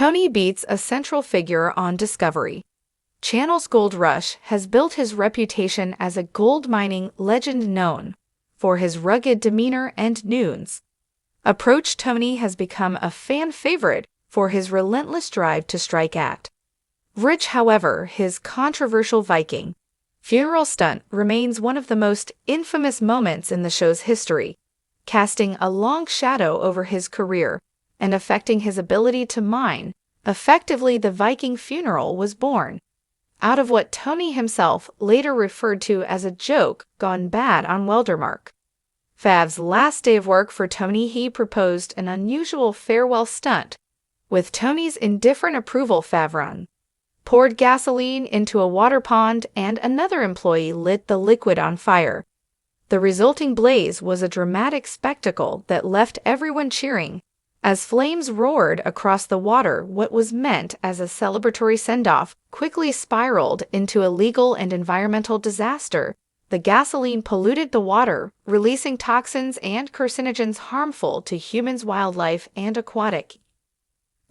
Tony Beets, a central figure on Discovery Channel's gold rush, has built his reputation as a gold mining legend known for his rugged demeanor and nuance. Approach Tony has become a fan favorite for his relentless drive to strike at rich. However, his controversial Viking funeral stunt remains one of the most infamous moments in the show's history, casting a long shadow over his career and affecting his ability to mine effectively. The Viking funeral was born out of what Tony himself later referred to as a joke gone bad on Weldermark. Fav's last day of work for Tony, he proposed an unusual farewell stunt. With Tony's indifferent approval, Favron poured gasoline into a water pond and another employee lit the liquid on fire. The resulting blaze was a dramatic spectacle that left everyone cheering as flames roared across the water. What was meant as a celebratory send-off quickly spiraled into a legal and environmental disaster. The gasoline polluted the water, releasing toxins and carcinogens harmful to humans, wildlife, and aquatic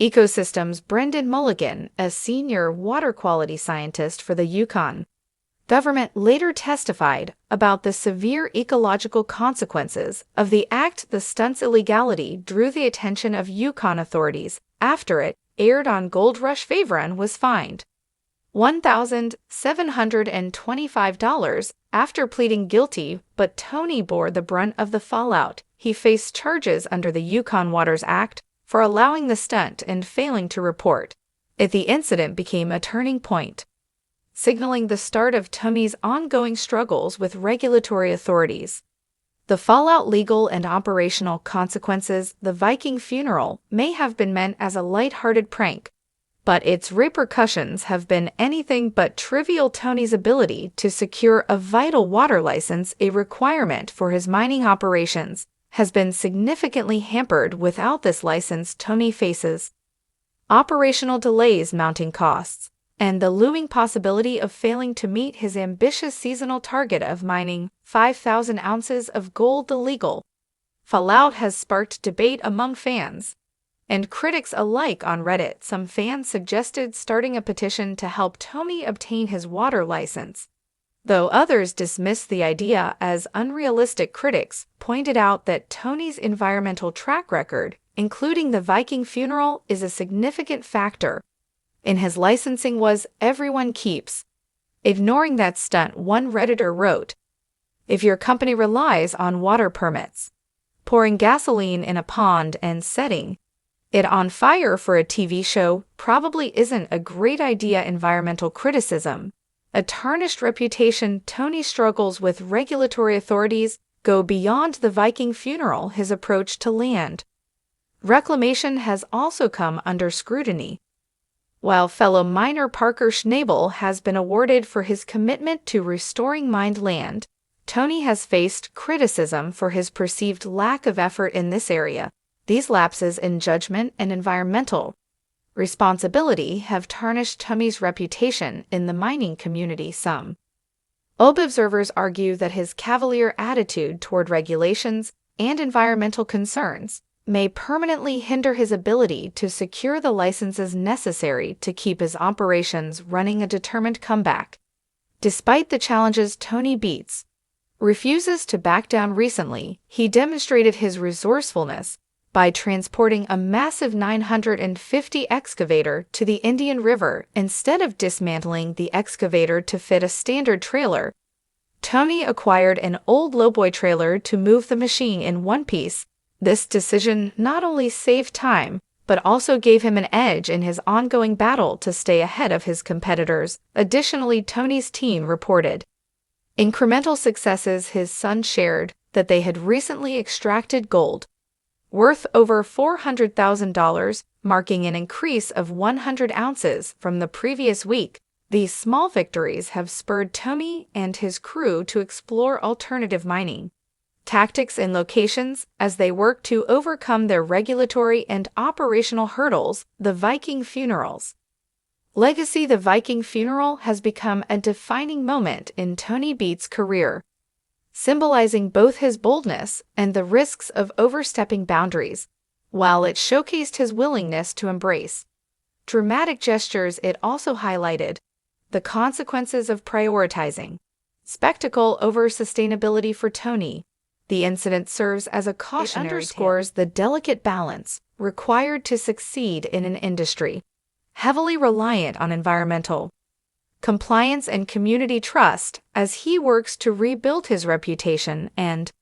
ecosystems. Brendan Mulligan, a senior water quality scientist for the Yukon government, later testified about the severe ecological consequences of the act. The stunt's illegality drew the attention of Yukon authorities. After it aired on Gold Rush, Favron was fined $1,725 after pleading guilty, but Tony bore the brunt of the fallout. He faced charges under the Yukon Waters Act for allowing the stunt and failing to report it. The incident became a turning point, signaling the start of Tony's ongoing struggles with regulatory authorities. The fallout, legal and operational consequences. The Viking funeral may have been meant as a light-hearted prank, but its repercussions have been anything but trivial. Tony's ability to secure a vital water license, a requirement for his mining operations, has been significantly hampered. Without this license, Tony faces operational delays, mounting costs, and the looming possibility of failing to meet his ambitious seasonal target of mining 5,000 ounces of gold. The legal fallout has sparked debate among fans and critics alike on Reddit. Some fans suggested starting a petition to help Tony obtain his water license, though others dismissed the idea as unrealistic. Critics pointed out that Tony's environmental track record, including the Viking funeral, is a significant factor in his licensing. Was everyone keeps ignoring that stunt, one Redditor wrote. If your company relies on water permits, pouring gasoline in a pond and setting it on fire for a TV show probably isn't a great idea. Environmental criticism, a tarnished reputation. Tony's struggles with regulatory authorities go beyond the Viking funeral. His approach to land reclamation has also come under scrutiny. While fellow miner Parker Schnabel has been awarded for his commitment to restoring mined land, Tony has faced criticism for his perceived lack of effort in this area. These lapses in judgment and environmental responsibility have tarnished Tony's reputation in the mining community. Some observers argue that his cavalier attitude toward regulations and environmental concerns may permanently hinder his ability to secure the licenses necessary to keep his operations running. A determined comeback. Despite the challenges, Tony Beets refuses to back down. Recently, he demonstrated his resourcefulness by transporting a massive 950 excavator to the Indian River instead of dismantling the excavator to fit a standard trailer. Tony acquired an old lowboy trailer to move the machine in one piece. This decision not only saved time, but also gave him an edge in his ongoing battle to stay ahead of his competitors. Additionally, Tony's team reported incremental successes. His son shared that they had recently extracted gold worth over $400,000, marking an increase of 100 ounces from the previous week. These small victories have spurred Tony and his crew to explore alternative mining tactics and locations as they work to overcome their regulatory and operational hurdles. The Viking funeral's legacy. The Viking funeral has become a defining moment in Tony Beets' career, symbolizing both his boldness and the risks of overstepping boundaries. While it showcased his willingness to embrace dramatic gestures, it also highlighted the consequences of prioritizing spectacle over sustainability for Tony. The incident serves as a cautionary tale. It underscores the delicate balance required to succeed in an industry heavily reliant on environmental compliance and community trust as he works to rebuild his reputation and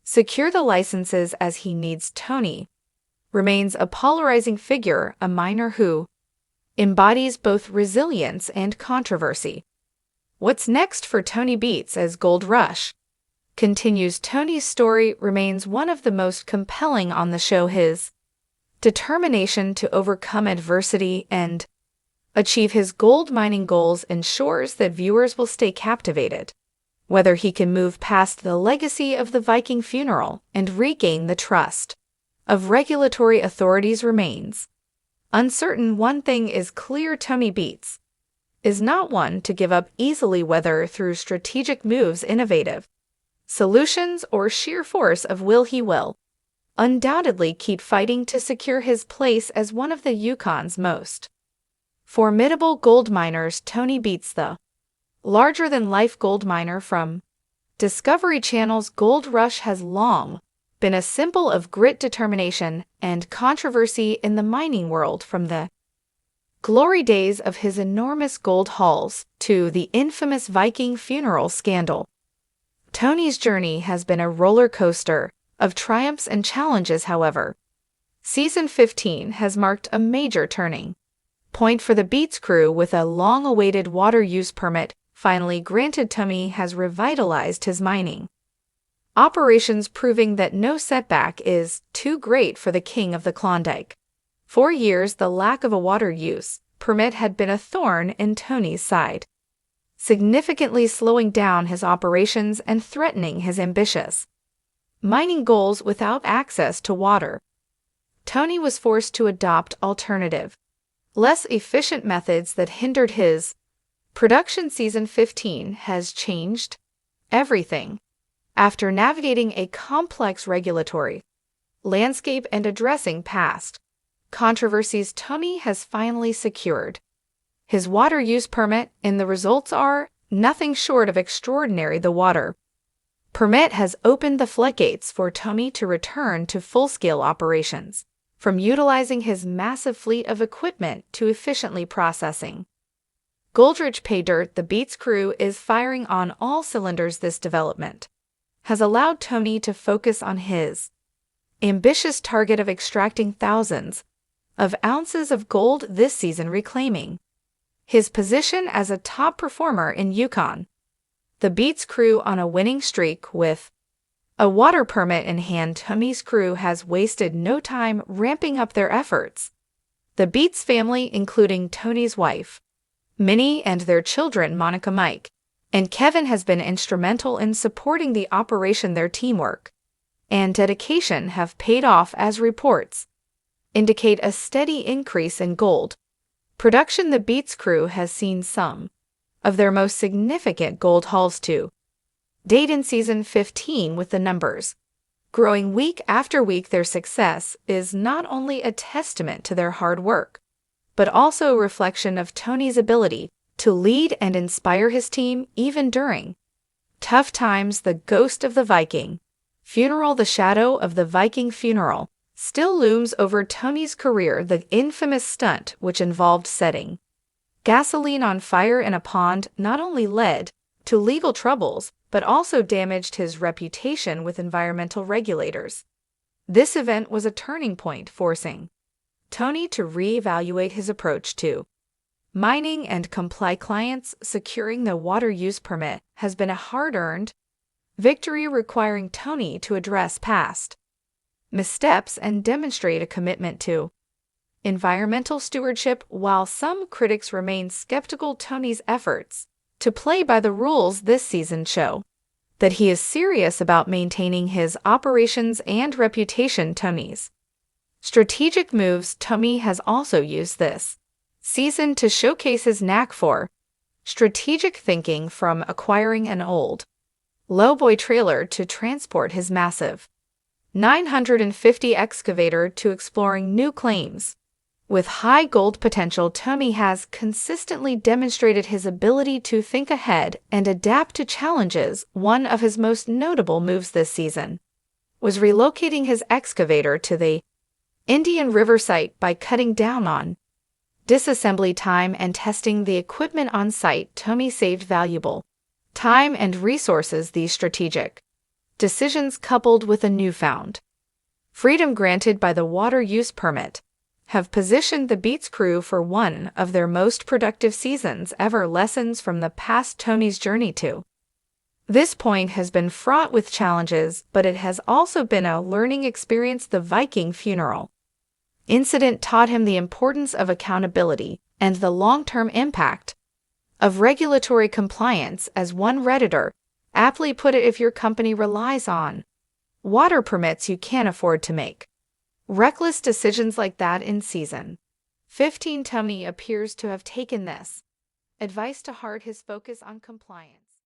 secure the licenses as he needs. Tony remains a polarizing figure, a miner who embodies both resilience and controversy. What's next for Tony Beets as Gold Rush continues? Tony's story remains one of the most compelling on the show. His determination to overcome adversity and achieve his gold mining goals ensures that viewers will stay captivated. Whether he can move past the legacy of the Viking funeral and regain the trust of regulatory authorities remains uncertain. One thing is clear: Tony Beets is not one to give up easily, whether through strategic moves, innovative solutions, or sheer force of will. He will undoubtedly keep fighting to secure his place as one of the Yukon's most formidable gold miners. Tony Beets, the larger-than-life gold miner from Discovery Channel's Gold Rush, has long been a symbol of grit, determination, and controversy in the mining world. From the glory days of his enormous gold hauls to the infamous Viking funeral scandal, Tony's journey has been a roller coaster of triumphs and challenges. However, Season 15 has marked a major turning point for the Beets crew, with a long-awaited water use permit finally granted. Tony has revitalized his mining operations, proving that no setback is too great for the king of the Klondike. For years, the lack of a water use permit had been a thorn in Tony's side, significantly slowing down his operations and threatening his ambitious mining goals. Without access to water, Tony was forced to adopt alternative, less efficient methods that hindered his production. Season 15 has changed everything. After navigating a complex regulatory landscape and addressing past controversies, Tony has finally secured his water use permit, and the results are nothing short of extraordinary. The water permit has opened the floodgates for Tony to return to full-scale operations, from utilizing his massive fleet of equipment to efficiently processing gold-rich pay dirt. The Beets crew is firing on all cylinders. This development has allowed Tony to focus on his ambitious target of extracting thousands of ounces of gold this season, reclaiming his position as a top performer in Yukon. The Beets crew on a winning streak. With a water permit in hand, Tony's crew has wasted no time ramping up their efforts. The Beets family, including Tony's wife, Minnie, and their children, Monica, Mike, and Kevin, has been instrumental in supporting the operation. Their teamwork and dedication have paid off, as reports indicate a steady increase in gold production. The Beets crew has seen some of their most significant gold hauls to date in Season 15, with the numbers growing week after week. Their success is not only a testament to their hard work, but also a reflection of Tony's ability to lead and inspire his team even during tough times. The ghost of the Viking funeral. The shadow of the Viking funeral still looms over Tony's career. The infamous stunt, which involved setting gasoline on fire in a pond, not only led to legal troubles, but also damaged his reputation with environmental regulators. This event was a turning point, forcing Tony to reevaluate his approach to mining and comply. Clients securing the water use permit has been a hard-earned victory, requiring Tony to address past missteps and demonstrate a commitment to environmental stewardship. While some critics remain skeptical, Tony's efforts to play by the rules this season show that he is serious about maintaining his operations and reputation. Tony's strategic moves. Tony has also used this season to showcase his knack for strategic thinking, from acquiring an old lowboy trailer to transport his massive 950 excavator to exploring new claims With high gold potential, Tommy has consistently demonstrated his ability to think ahead and adapt to challenges. One of his most notable moves this season was relocating his excavator to the Indian River site by cutting down on disassembly time and testing the equipment on site. Tommy saved valuable time and resources. These strategic decisions, coupled with a newfound freedom granted by the water use permit, have positioned the Beets crew for one of their most productive seasons ever. Lessons from the past. Tony's journey to this point has been fraught with challenges, but it has also been a learning experience. The Viking funeral incident taught him the importance of accountability and the long-term impact of regulatory compliance. As one Redditor aptly put it, if your company relies on water permits, you can't afford to make reckless decisions like that. In season 15, Tony appears to have taken this advice to heart. His focus on compliance